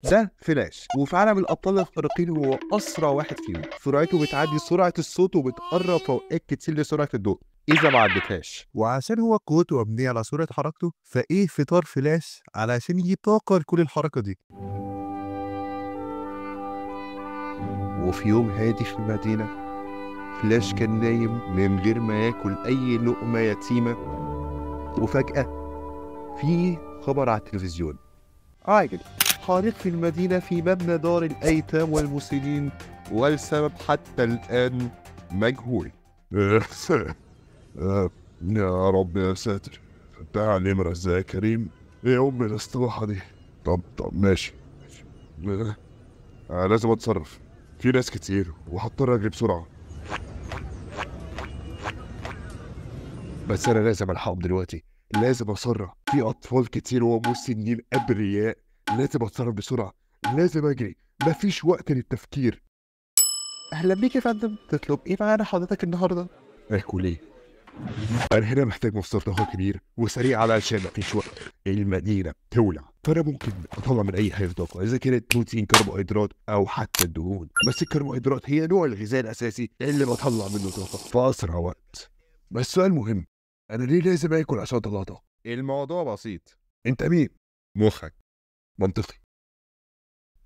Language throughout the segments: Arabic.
ده فلاش، وفي عالم الأبطال الخارقين هو أسرع واحد فيهم. سرعته بتعدي سرعة الصوت وبتقرب في أوقات كتير لسرعة الضوء إذا ما عدتهاش. وعشان هو قوته مبنية على سرعة حركته، فإيه فطار فلاش علشان يجيب طاقة لكل الحركة دي. وفي يوم هادي في المدينة، فلاش كان نايم من غير ما ياكل أي لقمة يتيمة، وفجأة في خبر على التلفزيون: عاجل حريق في المدينة في مبنى دار الأيتام والمسنين، والسبب حتى الآن مجهول. يا رب يا ساتر، بتاع نمرة ازاي يا كريم؟ ايه ام الاستراحة دي؟ طب ماشي. لازم اتصرف، في ناس كتير وهضطر اجري بسرعة، بس انا لازم الحقهم دلوقتي، لازم اسرع، في اطفال كتير ومسنين ابرياء، لازم اتصرف بسرعة، لازم اجري، مفيش وقت للتفكير. اهلا بيك يا فندم، تطلب ايه معانا حضرتك النهارده؟ اكل ايه؟ انا هنا محتاج مصدر طاقه كبير وسريع علشان مفيش وقت، المدينه بتولع، فانا ممكن اطلع من اي حاجه طاقه اذا كانت بروتين، كربوهيدرات او حتى الدهون، بس الكربوهيدرات هي نوع الغذاء الاساسي اللي بطلع منه طاقه في اسرع وقت. بس سؤال مهم، انا ليه لازم اكل عشان اطلع طاقه؟ الموضوع بسيط. انت مين؟ مخك. منطقي.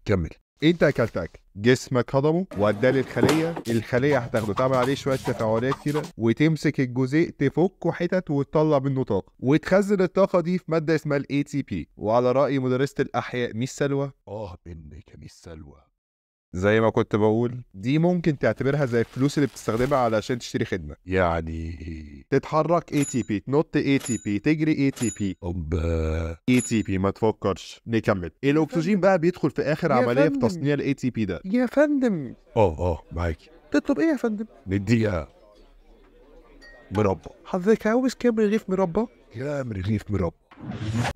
كمل. انت اكلتك، جسمك هضمه واداه للخليه، الخليه هتاخده تعمل عليه شويه تفاعلات كده وتمسك الجزيء تفكه حتت وتطلع منه طاقه، وتخزن الطاقه دي في ماده اسمها الاي تي بي. وعلى راي مدرسه الاحياء ميس سلوى، منك يا ميس سلوى، زي ما كنت بقول، دي ممكن تعتبرها زي الفلوس اللي بتستخدمها علشان تشتري خدمة. يعني تتحرك ATP، تنط ATP، تجري ATP. ATP ما تفكرش. نكمل. الأكسجين بقى بيدخل في آخر عملية في تصنيع ال ATP ده. يا فندم. معاكي. تطلب إيه يا فندم؟ نديها مربى. حضرتك عاوز كام رغيف مربى؟ كام رغيف مربى؟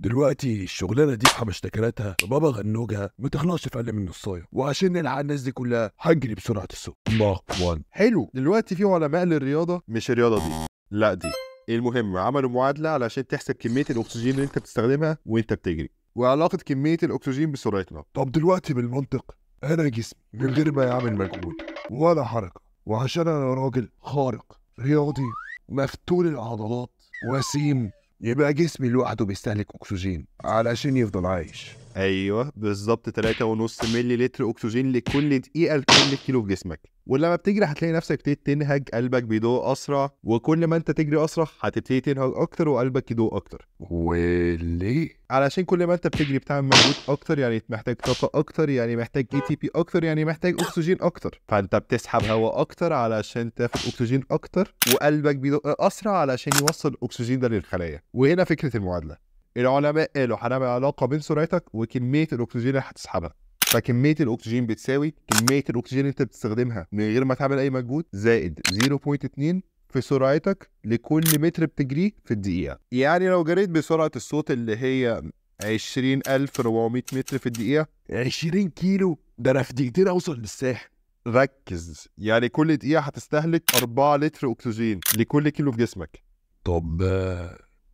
دلوقتي الشغلانه دي بحبشتكناتها بابا غنوجها ما تخلصش في اقل من نصايه، وعشان نلحق الناس دي كلها هجري بسرعه السوق. ماك 1. حلو، دلوقتي في علماء للرياضه، مش الرياضه دي، لا دي. المهم عملوا معادله علشان تحسب كميه الاكسجين اللي انت بتستخدمها وانت بتجري، وعلاقه كميه الاكسجين بسرعتنا. طب دلوقتي بالمنطق، انا جسمي من غير ما يعمل مجهود ولا حركه، وعشان انا راجل خارق رياضي مفتول العضلات وسيم، يبقى جسمي لوحده بيستهلك اكسجين علشان يفضل عايش. ايوه بالظبط، 3.5 مللي لتر اكسجين لكل دقيقه لكل كيلو في جسمك. ولما بتجري هتلاقي نفسك ابتدي تنهج، قلبك بيدق اسرع، وكل ما انت تجري اسرع هتبتدي تنهج اكتر وقلبك يدق اكتر. وليه؟ علشان كل ما انت بتجري بتعمل مجهود اكتر، يعني محتاج طاقه اكتر، يعني محتاج ATP اكتر، يعني محتاج اكسجين اكتر، فانت بتسحب هواء اكتر علشان تاخد اكسجين اكتر، وقلبك بيدق اسرع علشان يوصل الاكسجين ده للخلايا. وهنا فكره المعادله. العلماء قالوا هنعمل علاقه بين سرعتك وكميه الاكسجين اللي هتسحبها، فكميه الاكسجين بتساوي كميه الاكسجين اللي انت بتستخدمها من غير ما تعمل اي مجهود زائد 0.2 في سرعتك لكل متر بتجريه في الدقيقه. يعني لو جريت بسرعه الصوت اللي هي 20,400 متر في الدقيقه، 20 كيلو، ده انا في دقيقتين اوصل للساحل. ركز، يعني كل دقيقه هتستهلك 4 لتر اكسجين لكل كيلو في جسمك. طب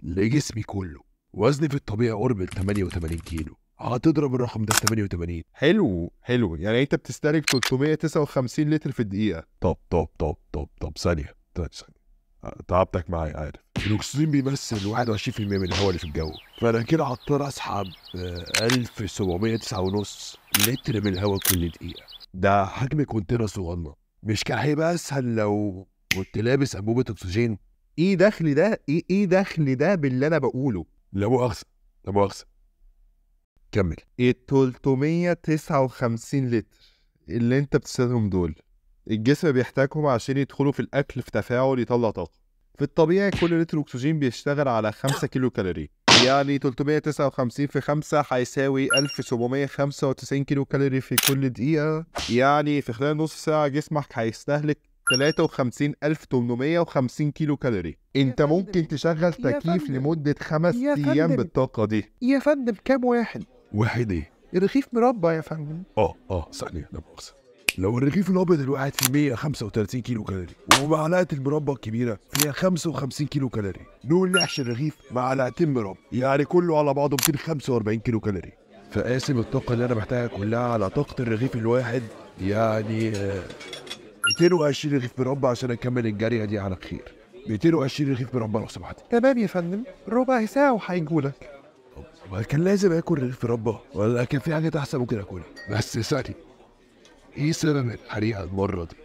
لجسمي كله وزني في الطبيعي قرب ال 88 كيلو، هتضرب الرقم ده في 88. حلو، يعني انت بتستهلك 359 لتر في الدقيقة. طب ثانية. تعبتك معايا، عارف الاكسجين بيمثل 21% من الهواء اللي في الجو، فانا كده هضطر اسحب 1709.5 لتر من الهواء كل دقيقة. ده حجم كونتينر صغنن. مش كان هيبقى اسهل لو كنت لابس انبوبة اكسجين؟ ايه دخل ده؟ ايه دخل ده باللي انا بقوله؟ لا مؤاخذة. كمل. ال 359 لتر اللي انت بتستخدمهم دول، الجسم بيحتاجهم عشان يدخلوا في الاكل في تفاعل يطلع طاقة. في الطبيعي كل لتر اكسجين بيشتغل على 5 كيلو كالوري، يعني 359 في 5 هيساوي 1795 كيلو كالوري في كل دقيقة. يعني في خلال نص ساعة جسمك هيستهلك 53,850 كيلو كالوري. انت ممكن تشغل تكييف لمدة 5 ايام بالطاقة دي. يا فندم كام واحد؟ واحد ايه؟ رغيف مربى يا فندم. ثانية، لا مؤاخذة. لو الرغيف الابيض الواحد فيه 135 كيلو كالوري، ومعلقة المربى الكبيرة فيها 55 كيلو كالوري، نقول نحشي الرغيف معلقتين مربى، يعني كله على بعضه 245 كيلو كالوري. فقاسم الطاقة اللي أنا محتاجها كلها على طاقة الرغيف الواحد، يعني 220 رغيف مربى عشان أكمل الجارية دي على خير. 220 رغيف مربى لو سمحت. تمام يا فندم، ربع ساعة وهيجولك. طب كان لازم آكل رغيف مربى ولا كان في حاجات أحسن ممكن آكلها؟ بس ثانية، إيه سبب الحريقة المرة دي؟